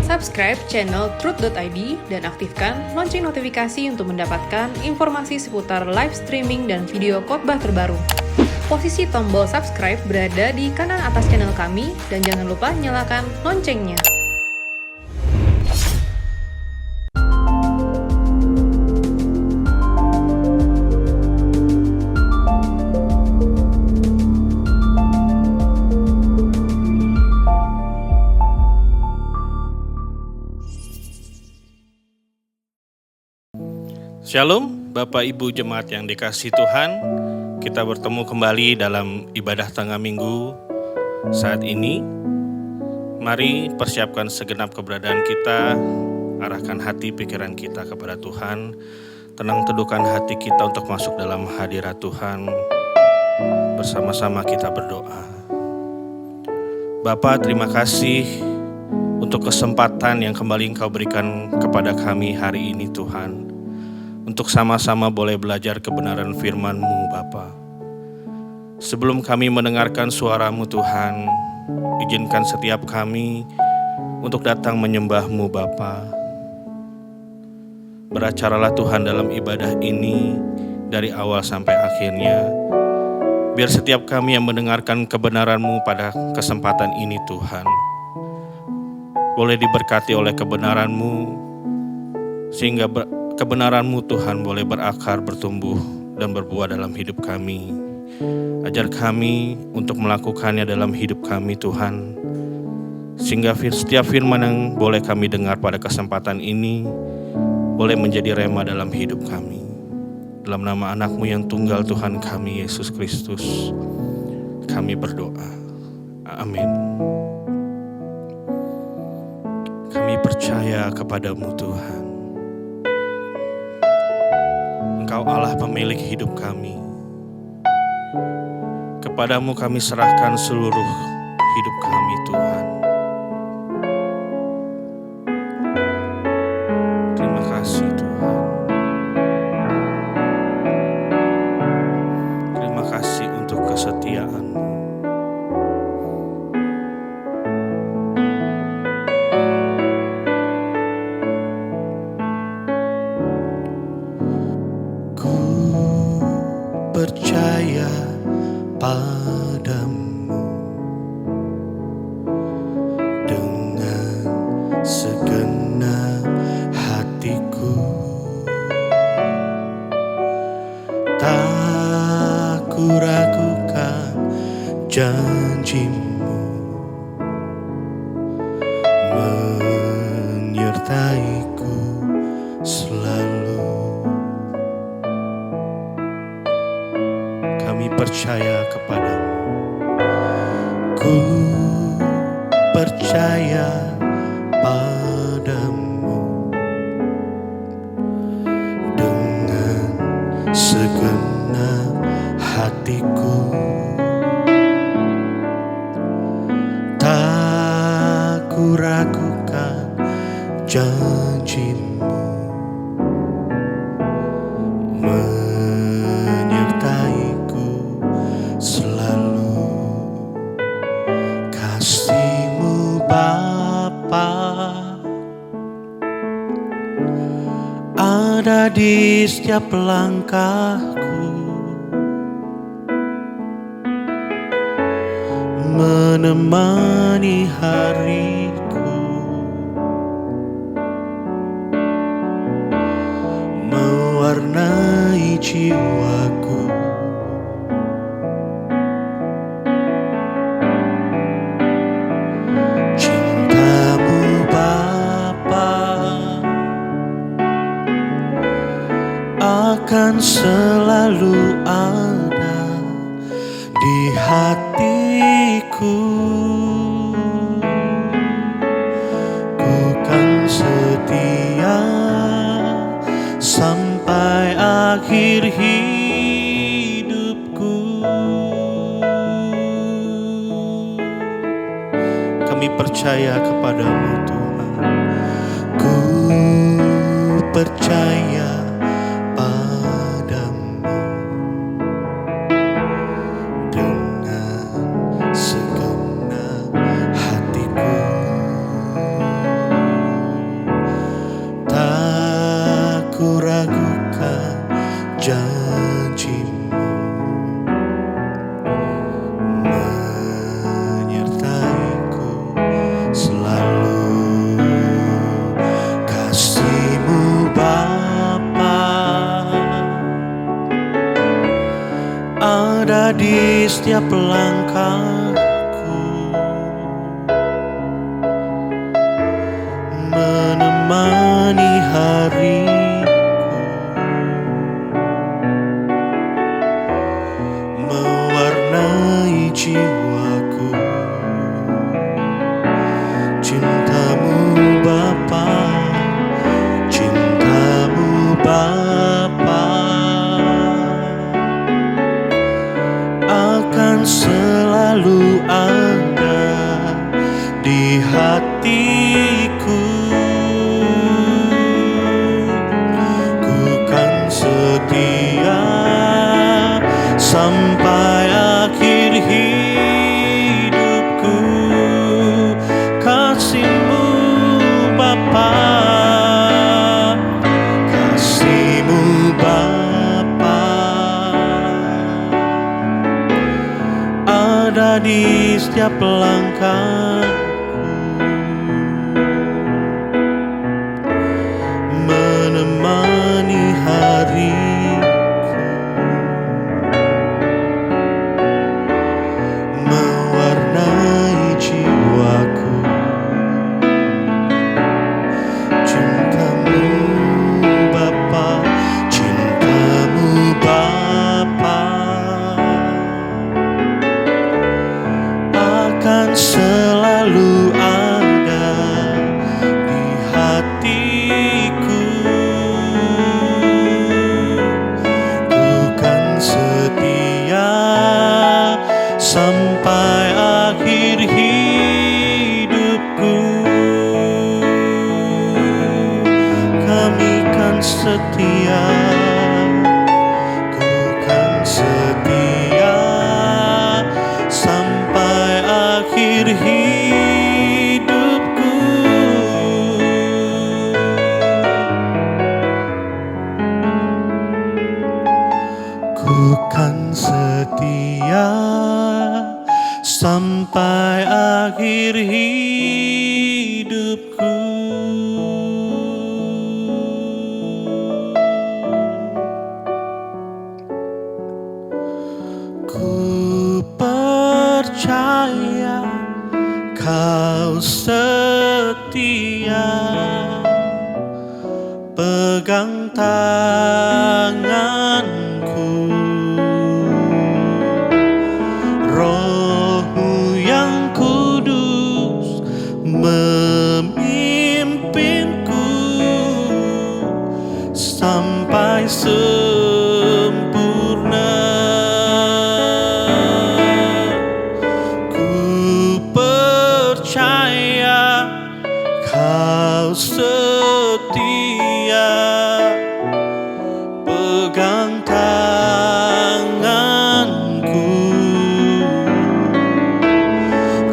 Subscribe channel Truth.id dan aktifkan lonceng notifikasi untuk mendapatkan informasi seputar live streaming dan video khotbah terbaru. Posisi tombol subscribe berada di kanan atas channel kami dan jangan lupa nyalakan loncengnya. Shalom, Bapak Ibu Jemaat yang dikasihi Tuhan. Kita bertemu kembali dalam ibadah tengah minggu saat ini. Mari persiapkan segenap keberadaan kita, arahkan hati pikiran kita kepada Tuhan. Tenang teduhkan hati kita untuk masuk dalam hadirat Tuhan. Bersama-sama kita berdoa. Bapa, terima kasih untuk kesempatan yang kembali Engkau berikan kepada kami hari ini Tuhan. Untuk sama-sama boleh belajar kebenaran firman-Mu Bapa. Sebelum kami mendengarkan suara-Mu Tuhan, izinkan setiap kami untuk datang menyembah-Mu Bapa. Beracaralah Tuhan dalam ibadah ini dari awal sampai akhirnya. Biar setiap kami yang mendengarkan kebenaran-Mu pada kesempatan ini Tuhan, boleh diberkati oleh kebenaran-Mu, sehingga kebenaran-Mu Tuhan boleh berakar, bertumbuh, dan berbuah dalam hidup kami. Ajar kami untuk melakukannya dalam hidup kami Tuhan, sehingga setiap firman yang boleh kami dengar pada kesempatan ini boleh menjadi rema dalam hidup kami. Dalam nama anak-Mu yang tunggal Tuhan kami, Yesus Kristus, kami berdoa. Amin. Kami percaya kepada-Mu Tuhan. Engkau Allah pemilik hidup kami. Kepadamu kami serahkan seluruh hidup kami Tuhan. Terima kasih Tuhan. Terima kasih untuk kesetiaan-Mu. Percaya padamu dengan segenap hatiku, tak ku ragukan janji-Mu, menyertaiku selalu. Kami percaya kepada-Mu. Ku percaya padamu dengan segenap hatiku, tak ku ragukan janji-Mu, menyertaiku selalu. Kasih-Mu Bapa ada di setiap langkahku, menemani hariku, mewarnai jiwaku. Cinta-Mu Bapa akan selalu ada di hatiku. Ku kan setia sampai akhir hidupku. Kami percaya kepada-Mu Tuhan. Ku percaya padamu dengan segenap hatiku. setiap langkahku, menemani hariku, mewarnai jiwaku. Cintamu Bapa, cintamu Bapa akan selalu ada di hatiku. Ku kan setia sampai akhir hidupku. Kasih-Mu Bapa, kasih-Mu Bapa ada di setiap langkahku, menemani hariku, mewarnai jiwaku. Cintamu Bapa, cintamu Bapa akan selalu ada di hatiku. Ku kan setia sampai akhir hidupku. Kami kan setia, ku kan setia sampai akhir hidupku. Ku kan setia sampai akhir hidupku. Ku percaya Kau setia, pegang tanganku. Roh-Mu yang kudus memimpinku sampai sempurna. Ku percaya Kau setia, pegang tanganku.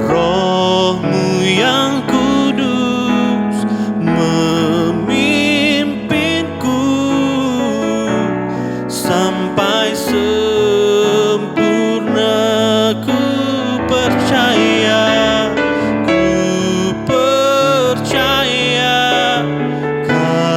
Roh-Mu yang kudus memimpinku sampai sempurna. Ku percaya, ku percaya Kau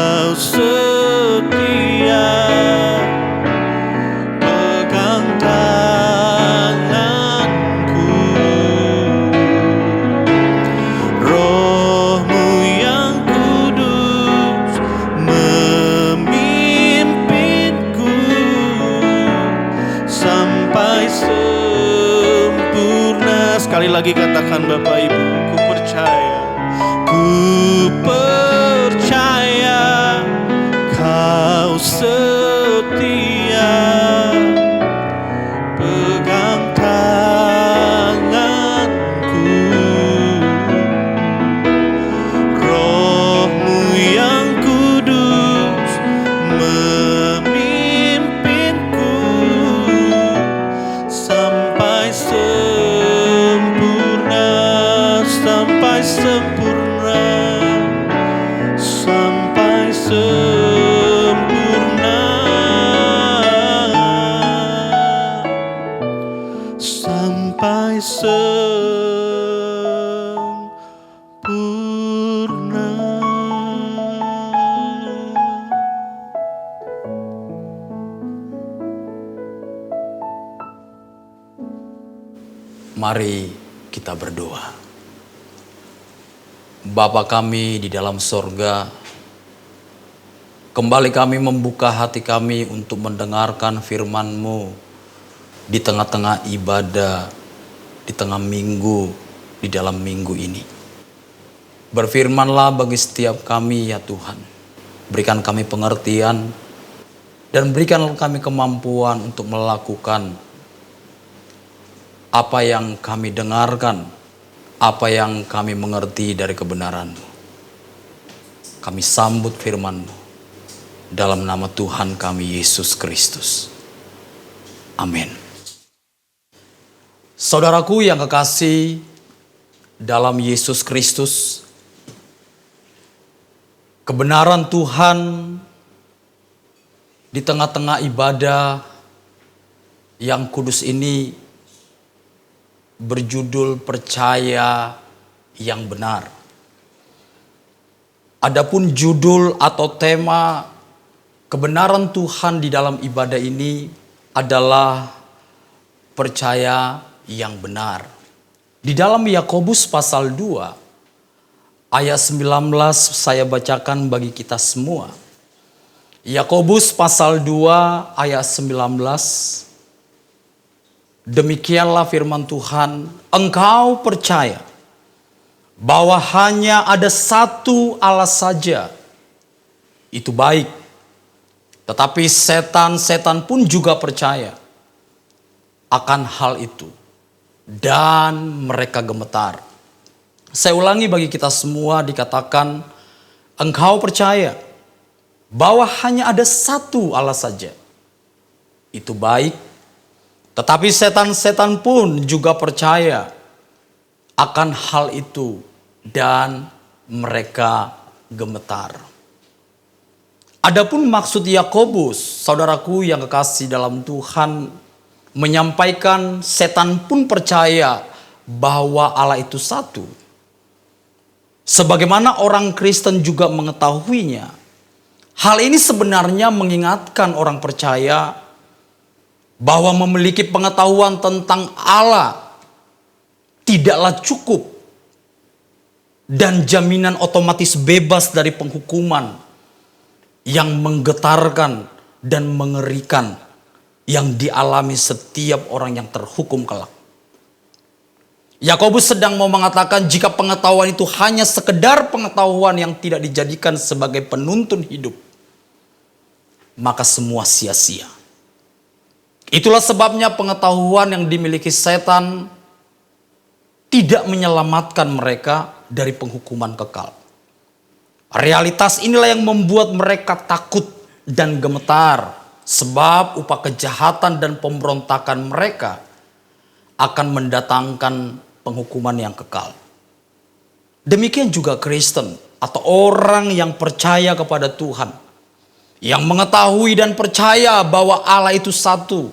Mari kita berdoa. Bapa kami di dalam sorga, kembali kami membuka hati kami untuk mendengarkan firman-Mu di tengah-tengah ibadah, di tengah minggu, di dalam minggu ini. Berfirmanlah bagi setiap kami ya Tuhan. Berikan kami pengertian dan berikan kami kemampuan untuk melakukan apa yang kami dengarkan, apa yang kami mengerti dari kebenaran-Mu. Kami sambut firman-Mu dalam nama Tuhan kami Yesus Kristus. Amin. Saudaraku yang kekasih dalam Yesus Kristus, kebenaran Tuhan di tengah-tengah ibadah yang kudus ini berjudul percaya yang benar. Adapun judul atau tema kebenaran Tuhan di dalam ibadah ini adalah percaya yang benar. Di dalam Yakobus pasal 2 ayat 19 saya bacakan bagi kita semua. Yakobus pasal 2 ayat 19. Demikianlah firman Tuhan, engkau percaya bahwa hanya ada satu Allah saja, itu baik. Tetapi setan-setan pun juga percaya akan hal itu dan mereka gemetar. Saya ulangi bagi kita semua, dikatakan engkau percaya bahwa hanya ada satu Allah saja, itu baik. Tetapi setan-setan pun juga percaya akan hal itu dan mereka gemetar. Adapun maksud Yakobus, saudaraku yang kekasih dalam Tuhan, menyampaikan setan pun percaya bahwa Allah itu satu. Sebagaimana orang Kristen juga mengetahuinya. Hal ini sebenarnya mengingatkan orang percaya bahwa memiliki pengetahuan tentang Allah tidaklah cukup dan jaminan otomatis bebas dari penghukuman yang menggetarkan dan mengerikan yang dialami setiap orang yang terhukum kelak. Yakobus sedang mau mengatakan jika pengetahuan itu hanya sekedar pengetahuan yang tidak dijadikan sebagai penuntun hidup, maka semua sia-sia. Itulah sebabnya pengetahuan yang dimiliki setan tidak menyelamatkan mereka dari penghukuman kekal. Realitas inilah yang membuat mereka takut dan gemetar, sebab upah kejahatan dan pemberontakan mereka akan mendatangkan penghukuman yang kekal. Demikian juga Kristen atau orang yang percaya kepada Tuhan, yang mengetahui dan percaya bahwa Allah itu satu,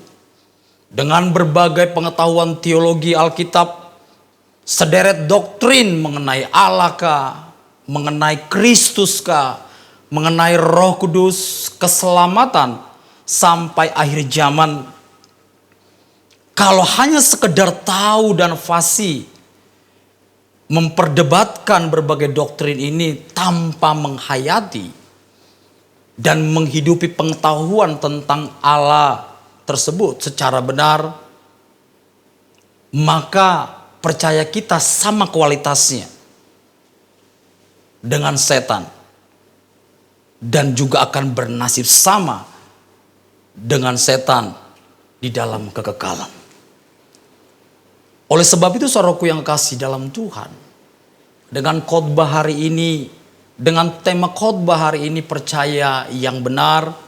dengan berbagai pengetahuan teologi Alkitab, sederet doktrin mengenai Allah kah, mengenai Kristus kah, mengenai Roh Kudus, keselamatan, sampai akhir zaman. Kalau hanya sekedar tahu dan fasih memperdebatkan berbagai doktrin ini tanpa menghayati dan menghidupi pengetahuan tentang Allah tersebut secara benar, maka percaya kita sama kualitasnya dengan setan dan juga akan bernasib sama dengan setan di dalam kekekalan. Oleh sebab itu saudaraku yang kasih dalam Tuhan, dengan khotbah hari ini, dengan tema khotbah hari ini percaya yang benar,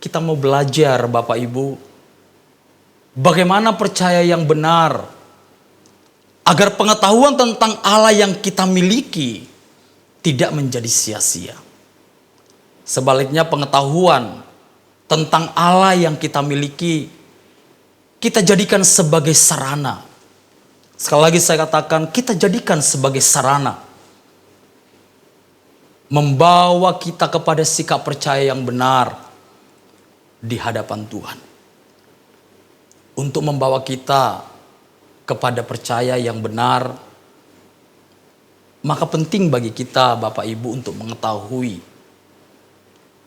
kita mau belajar Bapak Ibu bagaimana percaya yang benar agar pengetahuan tentang Allah yang kita miliki tidak menjadi sia-sia. Sebaliknya pengetahuan tentang Allah yang kita miliki kita jadikan sebagai sarana. Sekali lagi saya katakan, kita jadikan sebagai sarana membawa kita kepada sikap percaya yang benar di hadapan Tuhan. Untuk membawa kita kepada percaya yang benar, maka penting bagi kita Bapak Ibu untuk mengetahui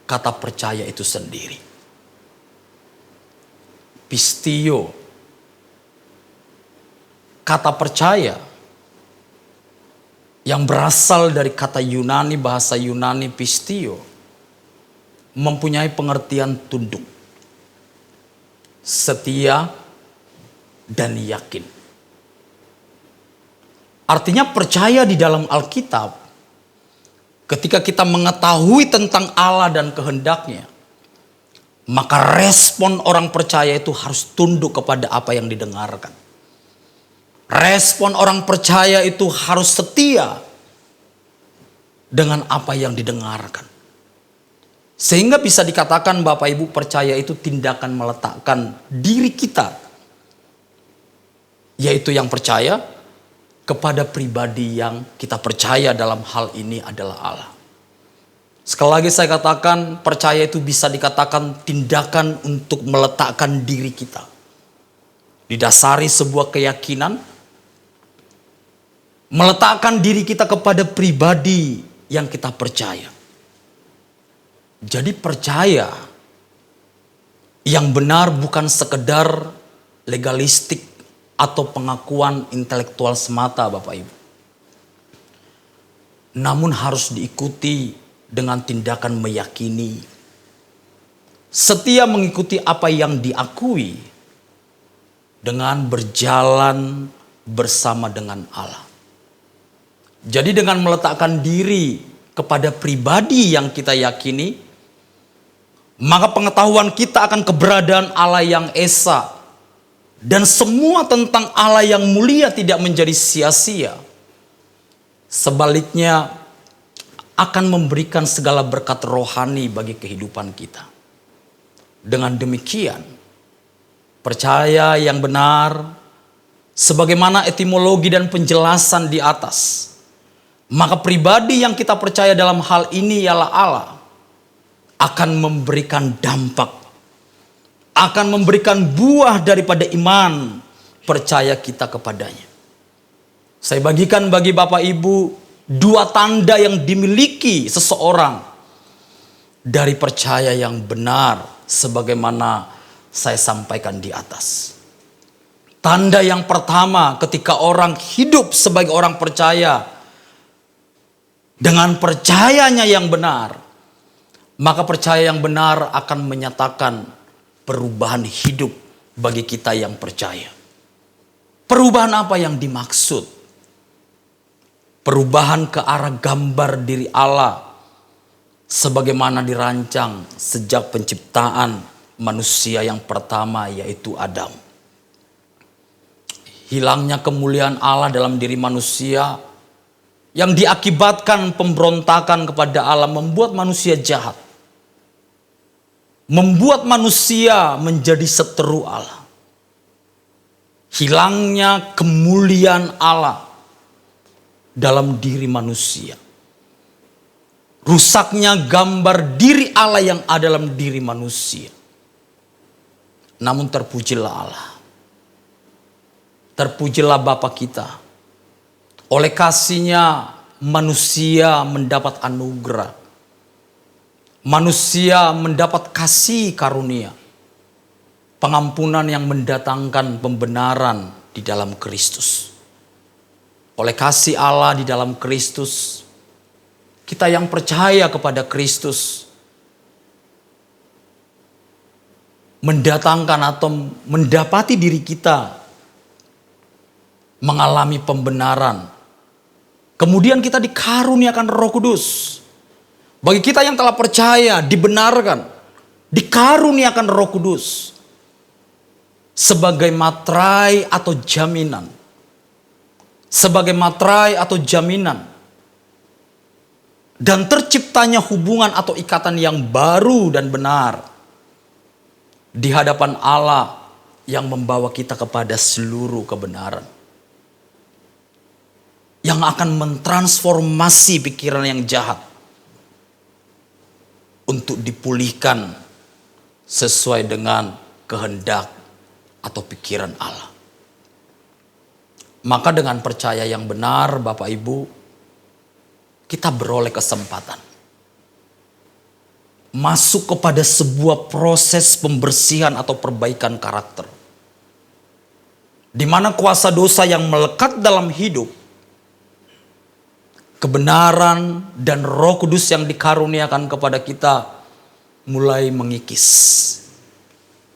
kata percaya itu sendiri. Pistio, kata percaya yang berasal dari kata Yunani, bahasa Yunani pistio, mempunyai pengertian tunduk, setia, dan yakin. Artinya percaya di dalam Alkitab, ketika kita mengetahui tentang Allah dan kehendaknya, maka respon orang percaya itu harus tunduk kepada apa yang didengarkan. Respon orang percaya itu harus setia dengan apa yang didengarkan. Sehingga bisa dikatakan Bapak Ibu, percaya itu tindakan meletakkan diri kita, yaitu yang percaya, kepada pribadi yang kita percaya dalam hal ini adalah Allah. Sekali lagi saya katakan, percaya itu bisa dikatakan tindakan untuk meletakkan diri kita, didasari sebuah keyakinan, meletakkan diri kita kepada pribadi yang kita percaya. Jadi percaya yang benar bukan sekedar legalistik atau pengakuan intelektual semata Bapak Ibu. Namun harus diikuti dengan tindakan meyakini, setia mengikuti apa yang diakui, dengan berjalan bersama dengan Allah. Jadi dengan meletakkan diri kepada pribadi yang kita yakini, maka pengetahuan kita akan keberadaan Allah yang esa dan semua tentang Allah yang mulia tidak menjadi sia-sia. Sebaliknya akan memberikan segala berkat rohani bagi kehidupan kita. Dengan demikian, percaya yang benar, sebagaimana etimologi dan penjelasan di atas, maka pribadi yang kita percaya dalam hal ini ialah Allah, akan memberikan dampak, akan memberikan buah daripada iman percaya kita kepadanya. Saya bagikan bagi Bapak Ibu dua tanda yang dimiliki seseorang dari percaya yang benar, sebagaimana saya sampaikan di atas. Tanda yang pertama, ketika orang hidup sebagai orang percaya dengan percayanya yang benar, maka percaya yang benar akan menyatakan perubahan hidup bagi kita yang percaya. Perubahan apa yang dimaksud? Perubahan ke arah gambar diri Allah sebagaimana dirancang sejak penciptaan manusia yang pertama, yaitu Adam. Hilangnya kemuliaan Allah dalam diri manusia yang diakibatkan pemberontakan kepada Allah membuat manusia jahat, membuat manusia menjadi seteru Allah. Hilangnya kemuliaan Allah dalam diri manusia, rusaknya gambar diri Allah yang ada dalam diri manusia. Namun terpujilah Allah, terpujilah Bapa kita. Oleh kasih-Nya manusia mendapat anugerah, manusia mendapat kasih karunia, pengampunan yang mendatangkan pembenaran di dalam Kristus. Oleh kasih Allah di dalam Kristus, kita yang percaya kepada Kristus mendatangkan atau mendapati diri kita mengalami pembenaran. Kemudian kita dikaruniakan Roh Kudus. Bagi kita yang telah percaya, dibenarkan, dikaruniakan Roh Kudus sebagai materai atau jaminan. Sebagai materai atau jaminan. Dan terciptanya hubungan atau ikatan yang baru dan benar di hadapan Allah yang membawa kita kepada seluruh kebenaran, yang akan mentransformasi pikiran yang jahat untuk dipulihkan sesuai dengan kehendak atau pikiran Allah. Maka dengan percaya yang benar Bapak Ibu, kita beroleh kesempatan masuk kepada sebuah proses pembersihan atau perbaikan karakter. Di mana kuasa dosa yang melekat dalam hidup, kebenaran dan Roh Kudus yang dikaruniakan kepada kita mulai mengikis.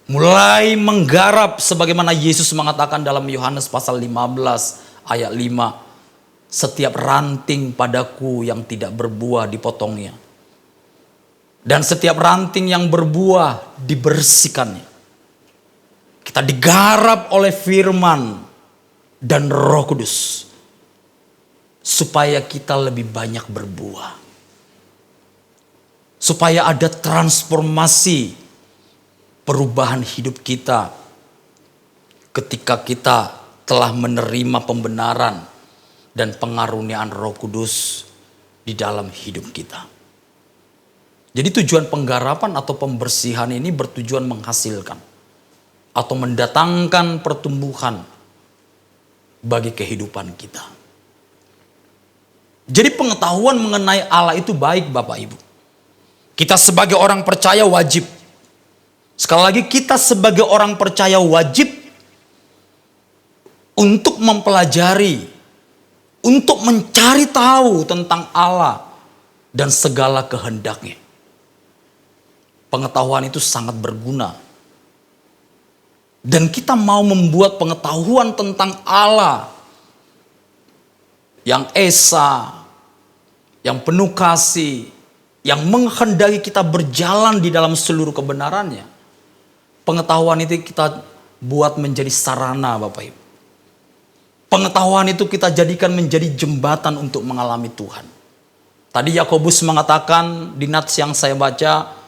Mulai menggarap sebagaimana Yesus mengatakan dalam Yohanes pasal 15 ayat 5. Setiap ranting padaku yang tidak berbuah dipotongnya. Dan setiap ranting yang berbuah dibersihkannya. Kita digarap oleh firman dan Roh Kudus. Supaya kita lebih banyak berbuah. Supaya ada transformasi perubahan hidup kita. Ketika kita telah menerima pembenaran dan pengaruniaan Roh Kudus di dalam hidup kita. Jadi tujuan penggarapan atau pembersihan ini bertujuan menghasilkan atau mendatangkan pertumbuhan bagi kehidupan kita. Jadi pengetahuan mengenai Allah itu baik Bapak Ibu. Kita sebagai orang percaya wajib. Sekali lagi kita sebagai orang percaya wajib untuk mempelajari, untuk mencari tahu tentang Allah dan segala kehendaknya. Pengetahuan itu sangat berguna. Dan kita mau membuat pengetahuan tentang Allah yang esa, yang penuh kasih, yang menghendaki kita berjalan di dalam seluruh kebenarannya. Pengetahuan itu kita buat menjadi sarana Bapak Ibu. Pengetahuan itu kita jadikan menjadi jembatan untuk mengalami Tuhan. Tadi Yakobus mengatakan di nats yang saya baca,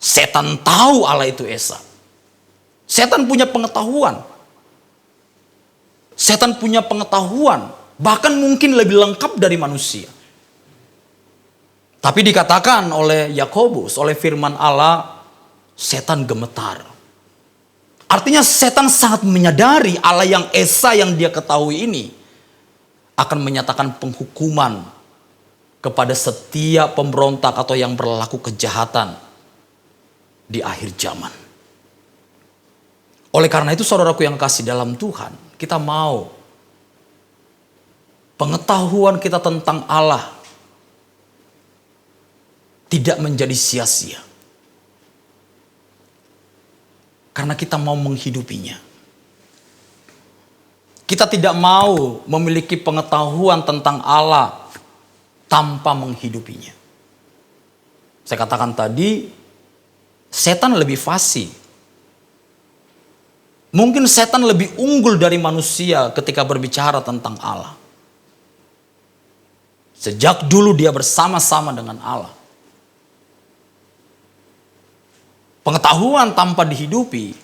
setan tahu Allah itu esa. Setan punya pengetahuan. Setan punya pengetahuan, bahkan mungkin lebih lengkap dari manusia. Tapi dikatakan oleh Yakobus, oleh firman Allah, setan gemetar. Artinya setan sangat menyadari Allah yang esa yang dia ketahui ini akan menyatakan penghukuman kepada setiap pemberontak atau yang berlaku kejahatan di akhir zaman. Oleh karena itu saudaraku yang kasih dalam Tuhan, kita mau pengetahuan kita tentang Allah tidak menjadi sia-sia. Karena kita mau menghidupinya. Kita tidak mau memiliki pengetahuan tentang Allah tanpa menghidupinya. Saya katakan tadi, setan lebih fasih. Mungkin setan lebih unggul dari manusia ketika berbicara tentang Allah. Sejak dulu dia bersama-sama dengan Allah. Pengetahuan tanpa dihidupi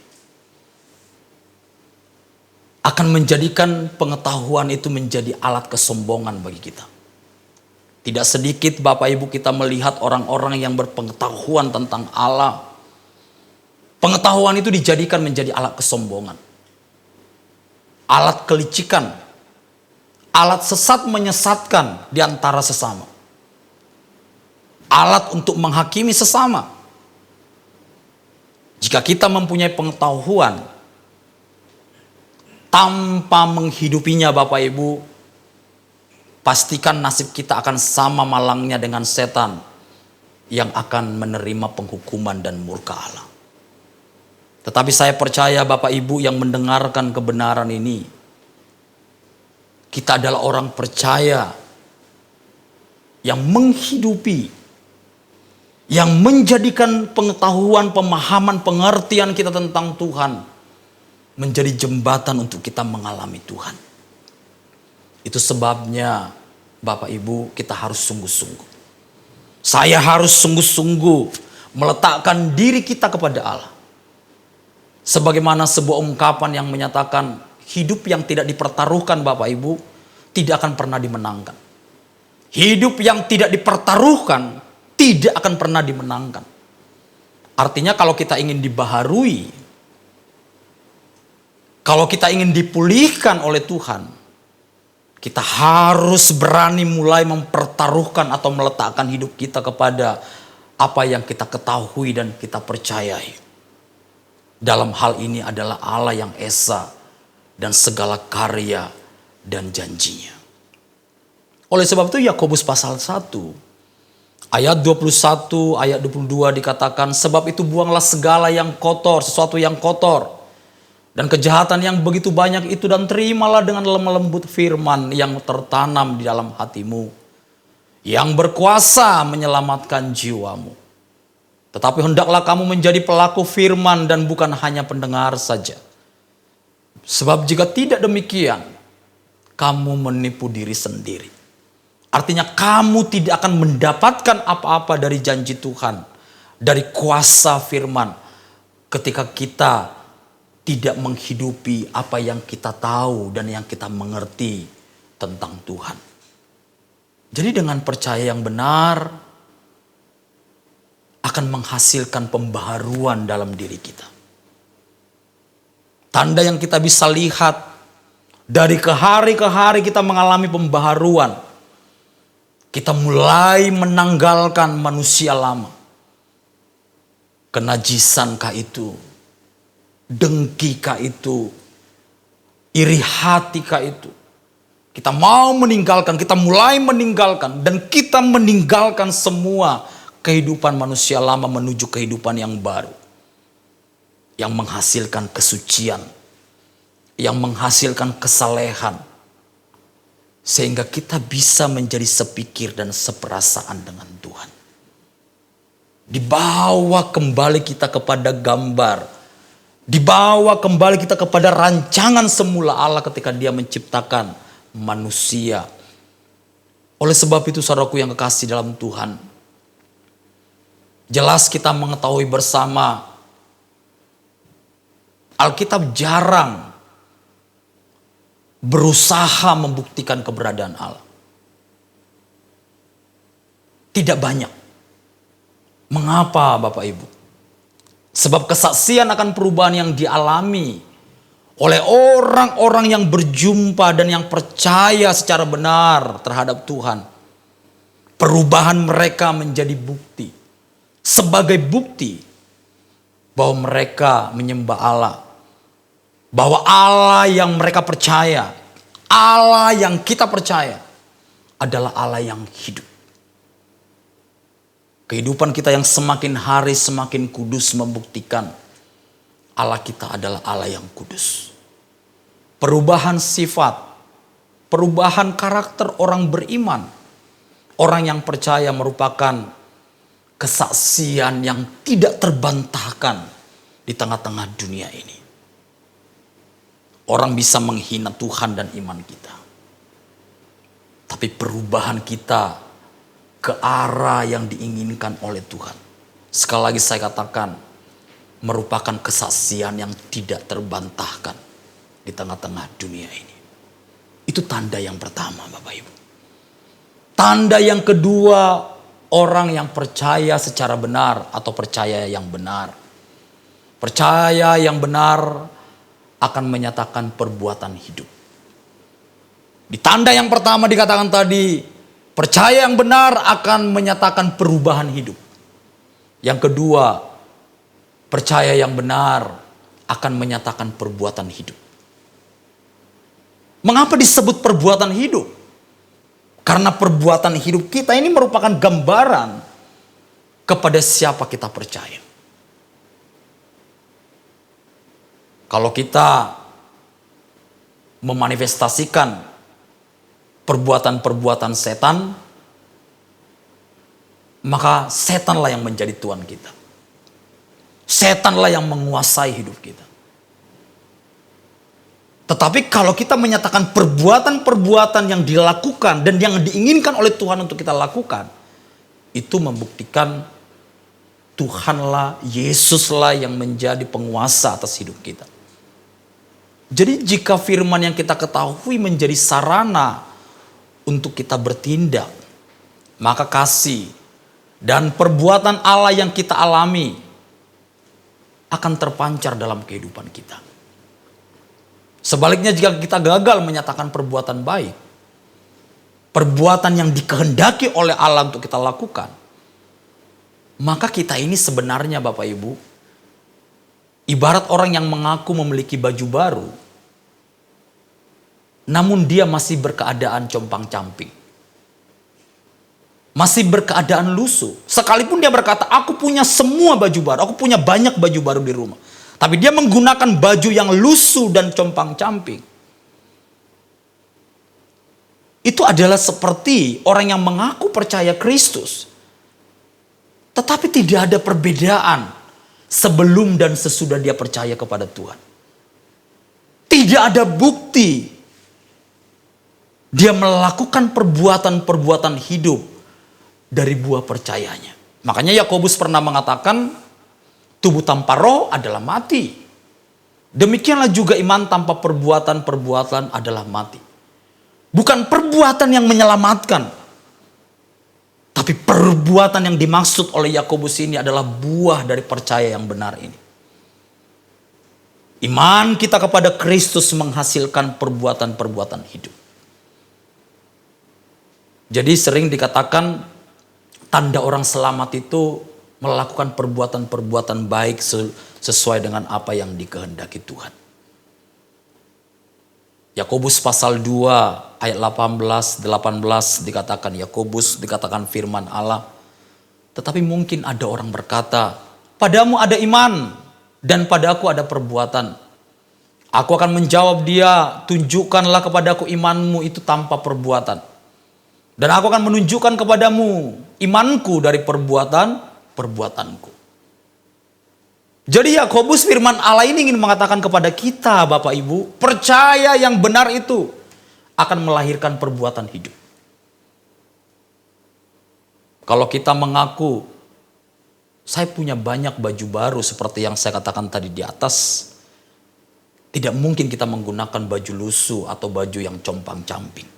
akan menjadikan pengetahuan itu menjadi alat kesombongan bagi kita. Tidak sedikit Bapak Ibu kita melihat orang-orang yang berpengetahuan tentang Allah. Pengetahuan itu dijadikan menjadi alat kesombongan. Alat kelicikan. Alat sesat menyesatkan di antara sesama. Alat untuk menghakimi sesama. Jika kita mempunyai pengetahuan tanpa menghidupinya Bapak Ibu, pastikan nasib kita akan sama malangnya dengan setan yang akan menerima penghukuman dan murka Allah. Tetapi saya percaya Bapak Ibu yang mendengarkan kebenaran ini, kita adalah orang percaya yang menghidupi, yang menjadikan pengetahuan, pemahaman, pengertian kita tentang Tuhan menjadi jembatan untuk kita mengalami Tuhan. Itu sebabnya Bapak Ibu kita harus sungguh-sungguh. Saya harus sungguh-sungguh meletakkan diri kita kepada Allah. Sebagaimana sebuah ungkapan yang menyatakan hidup yang tidak dipertaruhkan Bapak Ibu tidak akan pernah dimenangkan. Hidup yang tidak dipertaruhkan tidak akan pernah dimenangkan. Artinya kalau kita ingin dibaharui, kalau kita ingin dipulihkan oleh Tuhan, Kita harus berani mulai mempertaruhkan atau meletakkan hidup kita kepada apa yang kita ketahui dan kita percayai. Dalam hal ini adalah Allah yang esa dan segala karya dan janjinya. Oleh sebab itu Yakobus pasal 1 ayat 21 ayat 22 dikatakan, sebab itu buanglah segala yang kotor, sesuatu yang kotor dan kejahatan yang begitu banyak itu, dan terimalah dengan lemah lembut firman yang tertanam di dalam hatimu, yang berkuasa menyelamatkan jiwamu. Tetapi hendaklah kamu menjadi pelaku firman dan bukan hanya pendengar saja. Sebab jika tidak demikian, kamu menipu diri sendiri. Artinya kamu tidak akan mendapatkan apa-apa dari janji Tuhan, dari kuasa firman, ketika kita tidak menghidupi apa yang kita tahu dan yang kita mengerti tentang Tuhan. Jadi dengan percaya yang benar akan menghasilkan pembaharuan dalam diri kita. Tanda yang kita bisa lihat dari ke hari kita mengalami pembaharuan. Kita mulai menanggalkan manusia lama. Kenajisankah itu? Dengkikah itu? Iri hatikah itu? Kita mau meninggalkan, kita mulai meninggalkan. Dan kita meninggalkan semua kehidupan manusia lama menuju kehidupan yang baru. Yang menghasilkan kesucian. Yang menghasilkan kesalehan. Sehingga kita bisa menjadi sepikir dan seperasaan dengan Tuhan. Dibawa kembali kita kepada gambar. Dibawa kembali kita kepada rancangan semula Allah ketika Dia menciptakan manusia. Oleh sebab itu saudaraku yang kekasih dalam Tuhan, jelas kita mengetahui bersama Alkitab jarang berusaha membuktikan keberadaan Allah. Tidak banyak. Mengapa Bapak Ibu? Sebab kesaksian akan perubahan yang dialami oleh orang-orang yang berjumpa dan yang percaya secara benar terhadap Tuhan. Perubahan mereka menjadi bukti. Sebagai bukti bahwa mereka menyembah Allah. Bahwa Allah yang mereka percaya, Allah yang kita percaya adalah Allah yang hidup. Kehidupan kita yang semakin hari semakin kudus membuktikan Allah kita adalah Allah yang kudus. Perubahan sifat, perubahan karakter orang beriman, orang yang percaya merupakan kesaksian yang tidak terbantahkan di tengah-tengah dunia ini. Orang bisa menghina Tuhan dan iman kita. Tapi perubahan kita ke arah yang diinginkan oleh Tuhan. Sekali lagi saya katakan, merupakan kesaksian yang tidak terbantahkan di tengah-tengah dunia ini. Itu tanda yang pertama Bapak Ibu. Tanda yang kedua, orang yang percaya secara benar atau percaya yang benar. Percaya yang benar akan menyatakan perbuatan hidup. Di tanda yang pertama dikatakan tadi, percaya yang benar akan menyatakan perubahan hidup. Yang kedua, percaya yang benar akan menyatakan perbuatan hidup. Mengapa disebut perbuatan hidup? Karena perbuatan hidup kita ini merupakan gambaran kepada siapa kita percaya. Kalau kita memanifestasikan perbuatan-perbuatan setan, maka setanlah yang menjadi tuan kita. Setanlah yang menguasai hidup kita. Tetapi kalau kita menyatakan perbuatan-perbuatan yang dilakukan dan yang diinginkan oleh Tuhan untuk kita lakukan, itu membuktikan Tuhanlah, Yesuslah yang menjadi penguasa atas hidup kita. Jadi jika firman yang kita ketahui menjadi sarana untuk kita bertindak, maka kasih dan perbuatan Allah yang kita alami akan terpancar dalam kehidupan kita. Sebaliknya jika kita gagal menyatakan perbuatan baik, perbuatan yang dikehendaki oleh Allah untuk kita lakukan, maka kita ini sebenarnya Bapak Ibu, ibarat orang yang mengaku memiliki baju baru, namun dia masih berkeadaan compang-camping. Masih berkeadaan lusuh. Sekalipun dia berkata, aku punya semua baju baru, aku punya banyak baju baru di rumah. Tapi dia menggunakan baju yang lusuh dan compang-camping. Itu adalah seperti orang yang mengaku percaya Kristus, tetapi tidak ada perbedaan sebelum dan sesudah dia percaya kepada Tuhan. Tidak ada bukti dia melakukan perbuatan-perbuatan hidup dari buah percayanya. Makanya Yakobus pernah mengatakan, tubuh tanpa roh adalah mati. Demikianlah juga iman tanpa perbuatan-perbuatan adalah mati. Bukan perbuatan yang menyelamatkan, tapi perbuatan yang dimaksud oleh Yakobus ini adalah buah dari percaya yang benar ini. Iman kita kepada Kristus menghasilkan perbuatan-perbuatan hidup. Jadi sering dikatakan tanda orang selamat itu melakukan perbuatan-perbuatan baik sesuai dengan apa yang dikehendaki Tuhan. Yakobus pasal 2 ayat 18 dikatakan, Yakobus dikatakan firman Allah. Tetapi mungkin ada orang berkata, padamu ada iman dan padaku ada perbuatan. Aku akan menjawab dia, tunjukkanlah kepadaku imanmu itu tanpa perbuatan. Dan aku akan menunjukkan kepadamu imanku dari perbuatanku. Jadi Yakobus firman Allah ini ingin mengatakan kepada kita Bapak Ibu, percaya yang benar itu akan melahirkan perbuatan hidup. Kalau kita mengaku, saya punya banyak baju baru seperti yang saya katakan tadi di atas, tidak mungkin kita menggunakan baju lusuh atau baju yang compang-camping.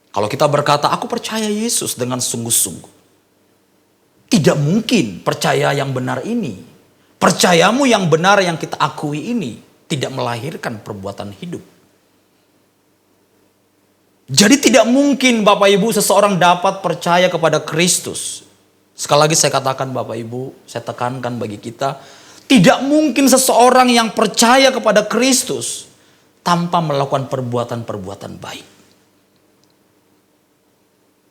Kalau kita berkata, aku percaya Yesus dengan sungguh-sungguh, tidak mungkin percaya yang benar ini, percayamu yang benar yang kita akui ini tidak melahirkan perbuatan hidup. Jadi tidak mungkin Bapak Ibu seseorang dapat percaya kepada Kristus. Sekali lagi saya katakan Bapak Ibu, saya tekankan bagi kita, tidak mungkin seseorang yang percaya kepada Kristus tanpa melakukan perbuatan-perbuatan baik.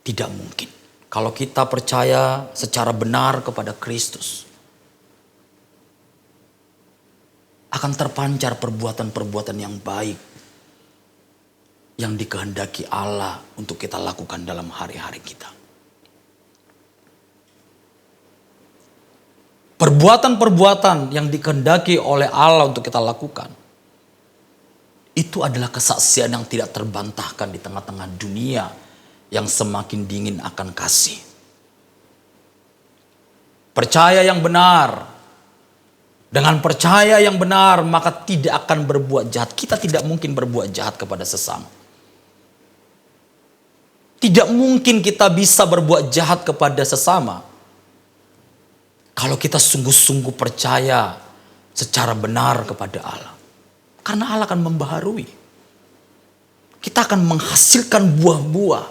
Tidak mungkin. Kalau kita percaya secara benar kepada Kristus, akan terpancar perbuatan-perbuatan yang baik yang dikehendaki Allah untuk kita lakukan dalam hari-hari kita. Perbuatan-perbuatan yang dikehendaki oleh Allah untuk kita lakukan, itu adalah kesaksian yang tidak terbantahkan di tengah-tengah dunia yang semakin dingin akan kasih. Percaya yang benar. Dengan percaya yang benar maka tidak akan berbuat jahat. Kita tidak mungkin berbuat jahat kepada sesama. Tidak mungkin kita bisa berbuat jahat kepada sesama kalau kita sungguh-sungguh percaya secara benar kepada Allah. Karena Allah akan membaharui. Kita akan menghasilkan buah-buah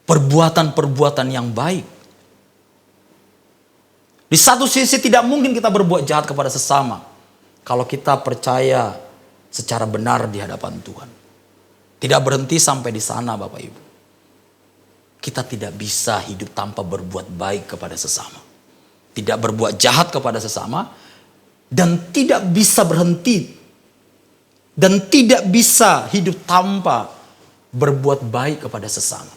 perbuatan-perbuatan yang baik. Di satu sisi tidak mungkin kita berbuat jahat kepada sesama kalau kita percaya secara benar di hadapan Tuhan. Tidak berhenti sampai di sana Bapak Ibu. Kita tidak bisa hidup tanpa berbuat baik kepada sesama. Tidak berbuat jahat kepada sesama. Dan tidak bisa berhenti. Dan tidak bisa hidup tanpa berbuat baik kepada sesama.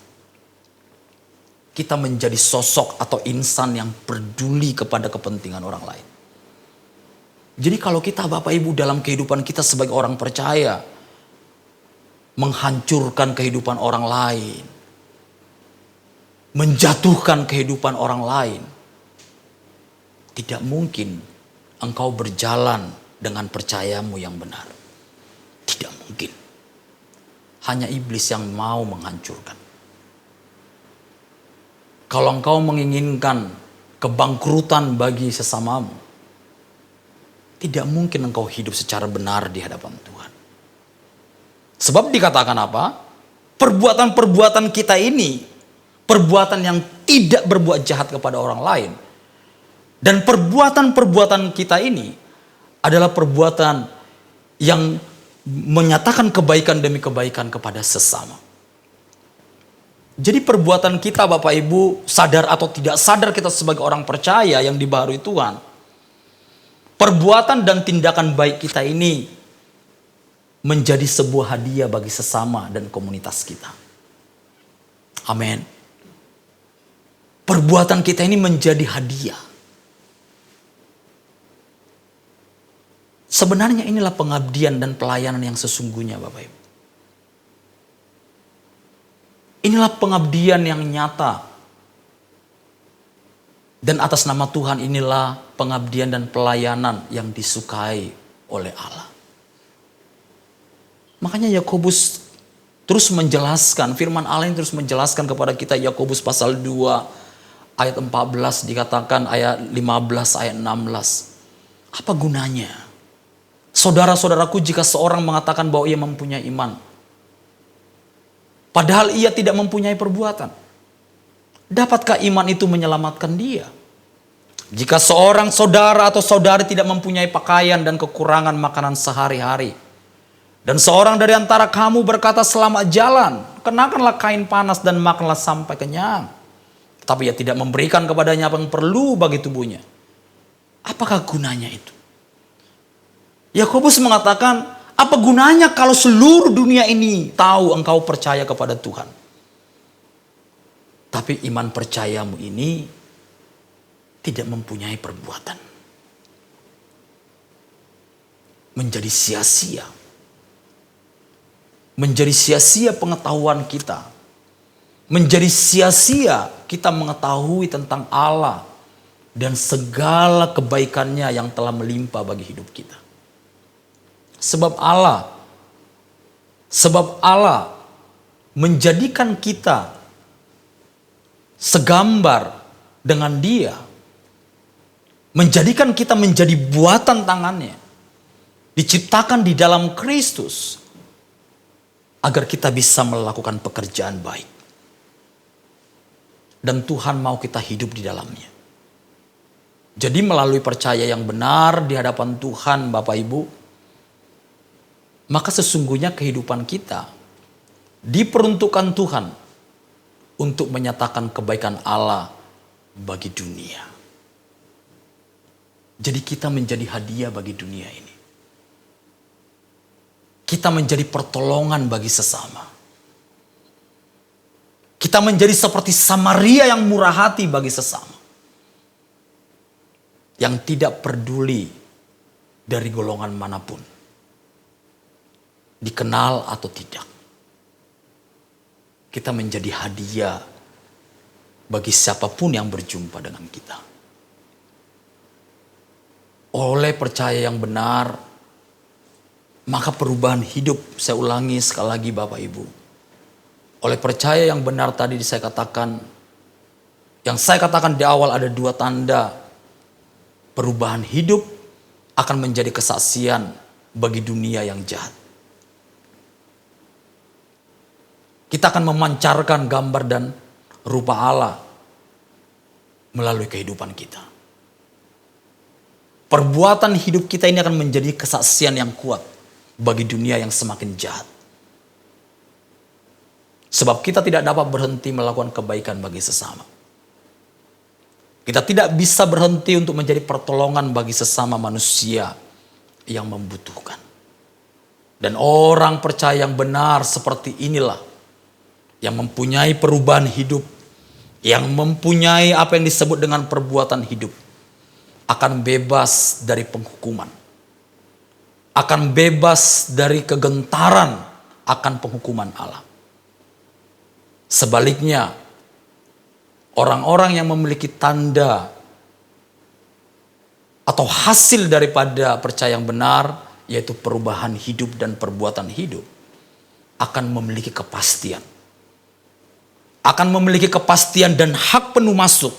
Kita menjadi sosok atau insan yang peduli kepada kepentingan orang lain. Jadi kalau kita Bapak Ibu dalam kehidupan kita sebagai orang percaya, menghancurkan kehidupan orang lain, menjatuhkan kehidupan orang lain, tidak mungkin engkau berjalan dengan percayamu yang benar. Tidak mungkin. Hanya iblis yang mau menghancurkan. Kalau engkau menginginkan kebangkrutan bagi sesamamu, tidak mungkin engkau hidup secara benar di hadapan Tuhan. Sebab dikatakan apa? perbuatan-perbuatan kita ini, perbuatan yang tidak berbuat jahat kepada orang lain. Dan perbuatan-perbuatan kita ini adalah perbuatan yang menyatakan kebaikan demi kebaikan kepada sesama. Jadi perbuatan kita Bapak Ibu, sadar atau tidak sadar kita sebagai orang percaya yang dibaharui Tuhan, perbuatan dan tindakan baik kita ini menjadi sebuah hadiah bagi sesama dan komunitas kita. Amin. Perbuatan kita ini menjadi hadiah. Sebenarnya inilah pengabdian dan pelayanan yang sesungguhnya Bapak Ibu. Inilah pengabdian yang nyata. Dan atas nama Tuhan inilah pengabdian dan pelayanan yang disukai oleh Allah. Makanya Yakobus terus menjelaskan, firman Allah yang terus menjelaskan kepada kita, Yakobus pasal 2 ayat 14 dikatakan, ayat 15, ayat 16. Apa gunanya? Saudara-saudaraku, jika seorang mengatakan bahwa ia mempunyai iman, padahal ia tidak mempunyai perbuatan, dapatkah iman itu menyelamatkan dia? Jika seorang saudara atau saudari tidak mempunyai pakaian dan kekurangan makanan sehari-hari, dan seorang dari antara kamu berkata selamat jalan, kenakanlah kain panas dan makanlah sampai kenyang, tapi ia tidak memberikan kepadanya apa yang perlu bagi tubuhnya, apakah gunanya itu? Yakobus mengatakan, apa gunanya kalau seluruh dunia ini tahu engkau percaya kepada Tuhan, tapi iman percayamu ini tidak mempunyai perbuatan? Menjadi sia-sia. Menjadi sia-sia pengetahuan kita. Menjadi sia-sia kita mengetahui tentang Allah dan segala kebaikannya yang telah melimpah bagi hidup kita. Sebab Allah menjadikan kita segambar dengan Dia. Menjadikan kita menjadi buatan tangannya. Diciptakan di dalam Kristus. Agar kita bisa melakukan pekerjaan baik. Dan Tuhan mau kita hidup di dalamnya. Jadi melalui percaya yang benar di hadapan Tuhan Bapak Ibu, maka sesungguhnya kehidupan kita diperuntukkan Tuhan untuk menyatakan kebaikan Allah bagi dunia. Jadi kita menjadi hadiah bagi dunia ini. Kita menjadi pertolongan bagi sesama. Kita menjadi seperti Samaria yang murah hati bagi sesama. Yang tidak peduli dari golongan manapun. Dikenal atau tidak. Kita menjadi hadiah bagi siapapun yang berjumpa dengan kita. Oleh percaya yang benar, maka perubahan hidup, saya ulangi sekali lagi Bapak Ibu. Oleh percaya yang benar tadi saya katakan, yang saya katakan di awal ada 2 tanda. Perubahan hidup akan menjadi kesaksian bagi dunia yang jahat. Kita akan memancarkan gambar dan rupa Allah melalui kehidupan kita. Perbuatan hidup kita ini akan menjadi kesaksian yang kuat bagi dunia yang semakin jahat. Sebab kita tidak dapat berhenti melakukan kebaikan bagi sesama. Kita tidak bisa berhenti untuk menjadi pertolongan bagi sesama manusia yang membutuhkan. Dan orang percaya yang benar seperti inilah yang mempunyai perubahan hidup, yang mempunyai apa yang disebut dengan perbuatan hidup, akan bebas dari penghukuman, akan bebas dari kegentaran akan penghukuman Allah. Sebaliknya, orang-orang yang memiliki tanda atau hasil daripada percaya yang benar, yaitu perubahan hidup dan perbuatan hidup, akan memiliki kepastian. Akan memiliki kepastian dan hak penuh masuk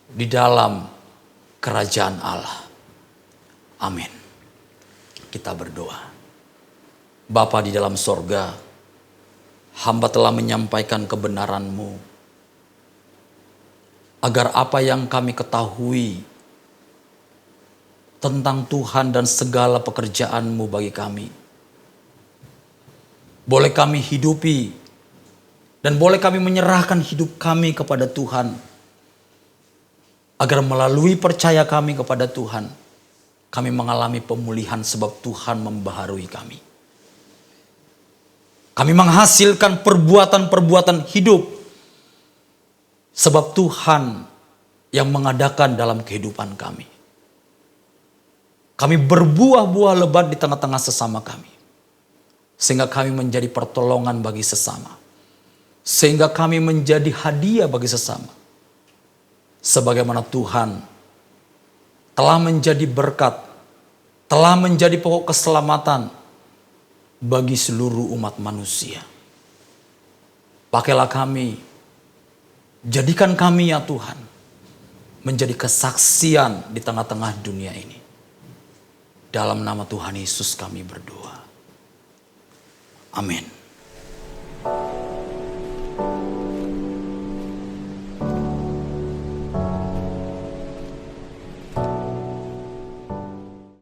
di dalam kerajaan Allah. Amin. Kita berdoa. Bapa di dalam sorga, hamba telah menyampaikan kebenaran-Mu, agar apa yang kami ketahui tentang Tuhan dan segala pekerjaan-Mu bagi kami, boleh kami hidupi dan boleh kami menyerahkan hidup kami kepada Tuhan, agar melalui percaya kami kepada Tuhan, kami mengalami pemulihan sebab Tuhan membaharui kami. Kami menghasilkan perbuatan-perbuatan hidup sebab Tuhan yang mengadakan dalam kehidupan kami. Kami berbuah-buah lebat di tengah-tengah sesama kami, sehingga kami menjadi pertolongan bagi sesama, sehingga kami menjadi hadiah bagi sesama, sebagaimana Tuhan telah menjadi berkat, telah menjadi pokok keselamatan bagi seluruh umat manusia. Pakailah kami, jadikan kami ya Tuhan, menjadi kesaksian di tengah-tengah dunia ini. Dalam nama Tuhan Yesus kami berdoa. Amin.